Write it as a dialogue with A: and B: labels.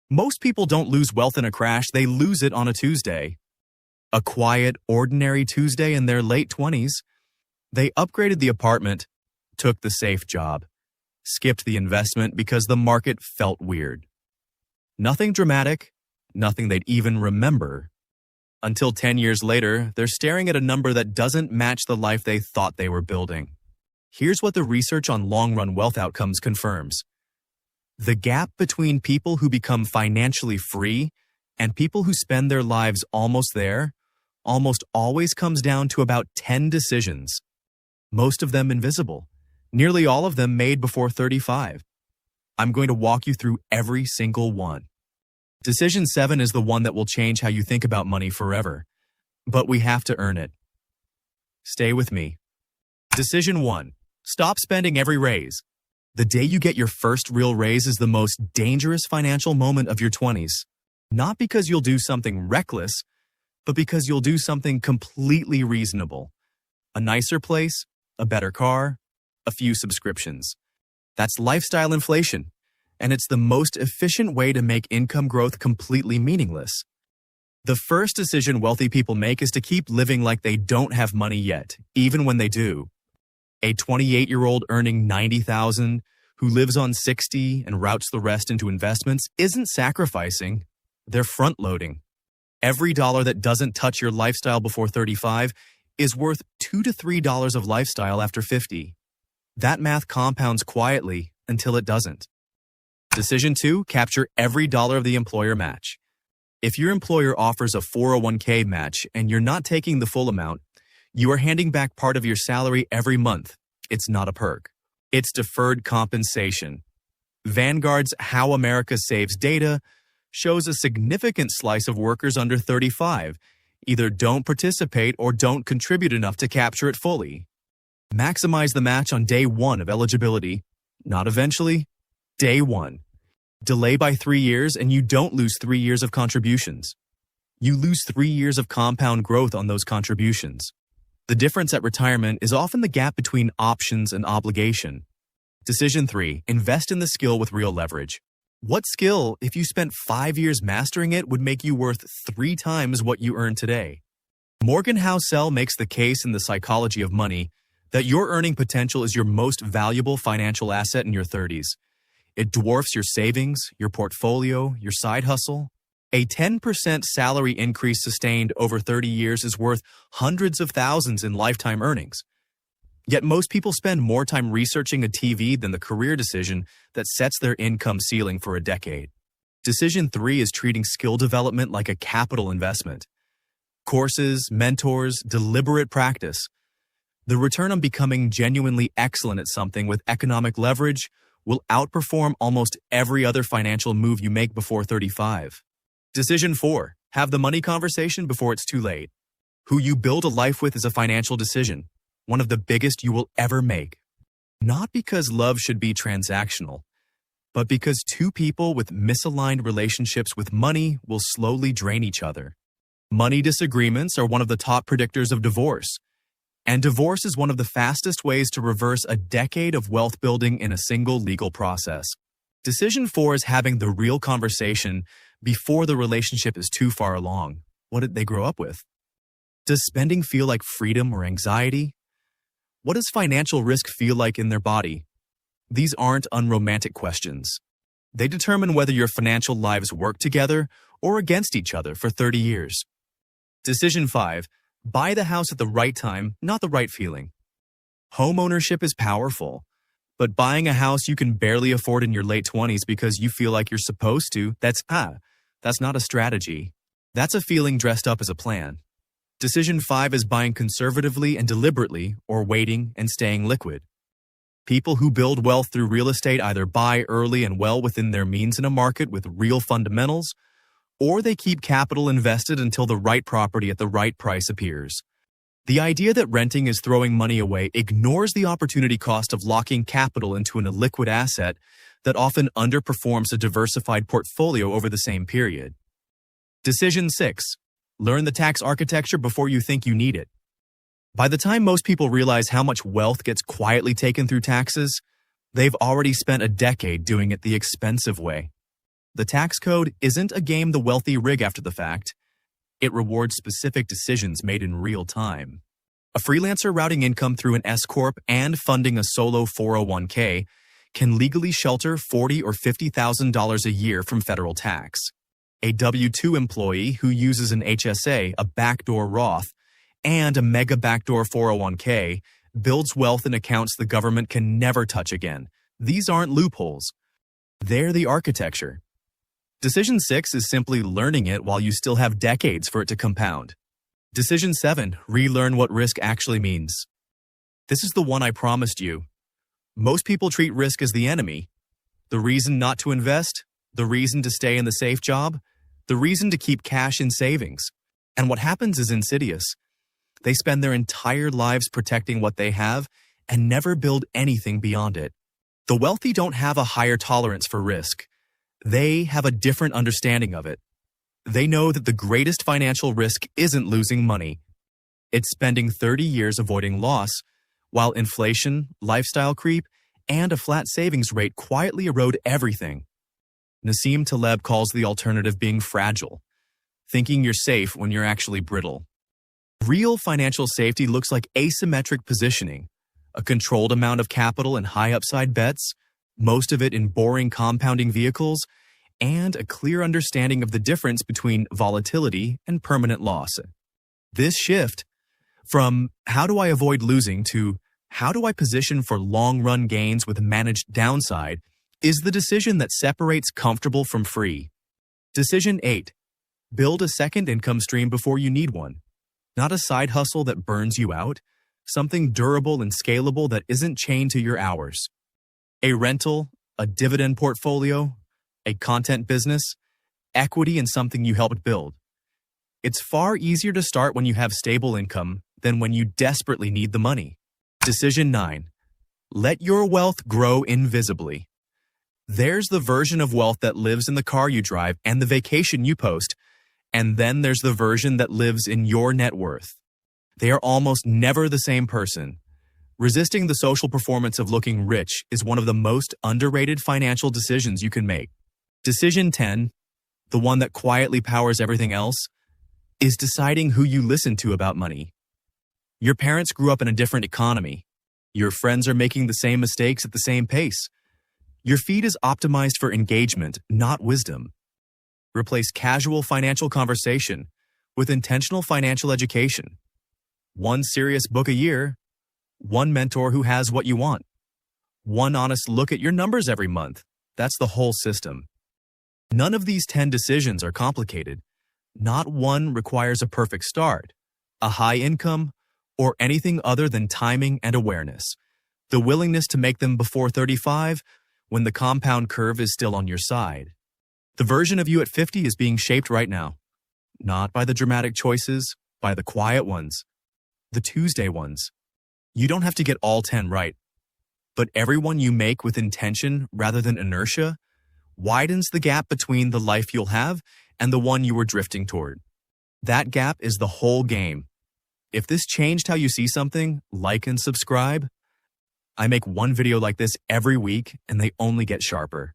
A: Most people don't lose wealth in a crash, they lose it on a Tuesday. A quiet, ordinary Tuesday in their late 20s. They upgraded the apartment, took the safe job, skipped the investment because the market felt weird. Nothing dramatic, nothing they'd even remember. Until 10 years later, they're staring at a number that doesn't match the life they thought they were building. Here's what the research on long-run wealth outcomes confirms. The gap between people who become financially free and people who spend their lives almost there almost always comes down to about 10 decisions. Most of them invisible, nearly all of them made before 35. I'm going to walk you through every single one. Decision 7 is the one that will change how you think about money forever, but we have to earn it. Stay with me. Decision 1. Stop spending every raise. The day you get your first real raise is the most dangerous financial moment of your 20s. Not because you'll do something reckless, but because you'll do something completely reasonable. A nicer place, a better car, a few subscriptions. That's lifestyle inflation, and it's the most efficient way to make income growth completely meaningless. The first decision wealthy people make is to keep living like they don't have money yet, even when they do. A 28-year-old earning $90,000 who lives on $60 and routes the rest into investments isn't sacrificing, they're front-loading. Every dollar that doesn't touch your lifestyle before 35 is worth $2 to $3 of lifestyle after 50. That math compounds quietly until it doesn't. Decision 2, capture every dollar of the employer match. If your employer offers a 401k match and you're not taking the full amount, you are handing back part of your salary every month. It's not a perk. It's deferred compensation. Vanguard's How America Saves data shows a significant slice of workers under 35 either don't participate or don't contribute enough to capture it fully. Maximize the match on day 1 of eligibility, not eventually, day 1. Delay by 3 years and you don't lose 3 years of contributions. You lose 3 years of compound growth on those contributions. The difference at retirement is often the gap between options and obligation. Decision 3, invest in the skill with real leverage. What skill, if you spent 5 years mastering it, would make you worth 3 times what you earn today? Morgan Housel makes the case in The Psychology of Money that your earning potential is your most valuable financial asset in your 30s. It dwarfs your savings, your portfolio, your side hustle. A 10% salary increase sustained over 30 years is worth hundreds of thousands in lifetime earnings. Yet most people spend more time researching a TV than the career decision that sets their income ceiling for a decade. Decision 3 is treating skill development like a capital investment. Courses, mentors, deliberate practice. The return on becoming genuinely excellent at something with economic leverage will outperform almost every other financial move you make before 35. Decision 4, have the money conversation before it's too late. Who you build a life with is a financial decision, one of the biggest you will ever make. Not because love should be transactional, but because two people with misaligned relationships with money will slowly drain each other. Money disagreements are one of the top predictors of divorce, and divorce is one of the fastest ways to reverse a decade of wealth building in a single legal process. Decision 4 is having the real conversation before the relationship is too far along. What did they grow up with? Does spending feel like freedom or anxiety? What does financial risk feel like in their body? These aren't unromantic questions. They determine whether your financial lives work together or against each other for 30 years. Decision 5, buy the house at the right time, not the right feeling. Home ownership is powerful, but buying a house you can barely afford in your late 20s because you feel like you're supposed to, that's not a strategy. That's a feeling dressed up as a plan. Decision 5 is buying conservatively and deliberately, or waiting and staying liquid. People who build wealth through real estate either buy early and well within their means in a market with real fundamentals, or they keep capital invested until the right property at the right price appears. The idea that renting is throwing money away ignores the opportunity cost of locking capital into an illiquid asset that often underperforms a diversified portfolio over the same period. Decision 6. Learn the tax architecture before you think you need it. By the time most people realize how much wealth gets quietly taken through taxes, they've already spent a decade doing it the expensive way. The tax code isn't a game the wealthy rig after the fact. It rewards specific decisions made in real time. A freelancer routing income through an S-corp and funding a solo 401k can legally shelter $40,000 or $50,000 a year from federal tax. A W-2 employee who uses an HSA, a backdoor Roth, and a mega backdoor 401k builds wealth in accounts the government can never touch again. These aren't loopholes. They're the architecture. Decision 6 is simply learning it while you still have decades for it to compound. Decision 7, relearn what risk actually means. This is the one I promised you. Most people treat risk as the enemy. The reason not to invest, the reason to stay in the safe job, the reason to keep cash in savings. And what happens is insidious. They spend their entire lives protecting what they have and never build anything beyond it. The wealthy don't have a higher tolerance for risk. They have a different understanding of it. They know that the greatest financial risk isn't losing money. It's spending 30 years avoiding loss, while inflation, lifestyle creep, and a flat savings rate quietly erode everything. Nassim Taleb calls the alternative being fragile, thinking you're safe when you're actually brittle. Real financial safety looks like asymmetric positioning, a controlled amount of capital in high upside bets, most of it in boring compounding vehicles, and a clear understanding of the difference between volatility and permanent loss. This shift from how do I avoid losing to how do I position for long-run gains with managed downside is the decision that separates comfortable from free. Decision 8. Build a second income stream before you need one. Not a side hustle that burns you out, something durable and scalable that isn't chained to your hours. A rental, a dividend portfolio, a content business, equity in something you helped build. It's far easier to start when you have stable income than when you desperately need the money. Decision 9. Let your wealth grow invisibly. There's the version of wealth that lives in the car you drive and the vacation you post, and then there's the version that lives in your net worth. They are almost never the same person. Resisting the social performance of looking rich is one of the most underrated financial decisions you can make. Decision 10, the one that quietly powers everything else, is deciding who you listen to about money. Your parents grew up in a different economy. Your friends are making the same mistakes at the same pace. Your feed is optimized for engagement, not wisdom. Replace casual financial conversation with intentional financial education. One serious book a year, one mentor who has what you want, one honest look at your numbers every month. That's the whole system. None of these 10 decisions are complicated. Not one requires a perfect start, a high income, or anything other than timing and awareness. The willingness to make them before 35 when the compound curve is still on your side. The version of you at 50 is being shaped right now. Not by the dramatic choices, by the quiet ones, the Tuesday ones. You don't have to get all 10 right, but every one you make with intention rather than inertia widens the gap between the life you'll have and the one you were drifting toward. That gap is the whole game. If this changed how you see something, like and subscribe. I make one video like this every week and they only get sharper.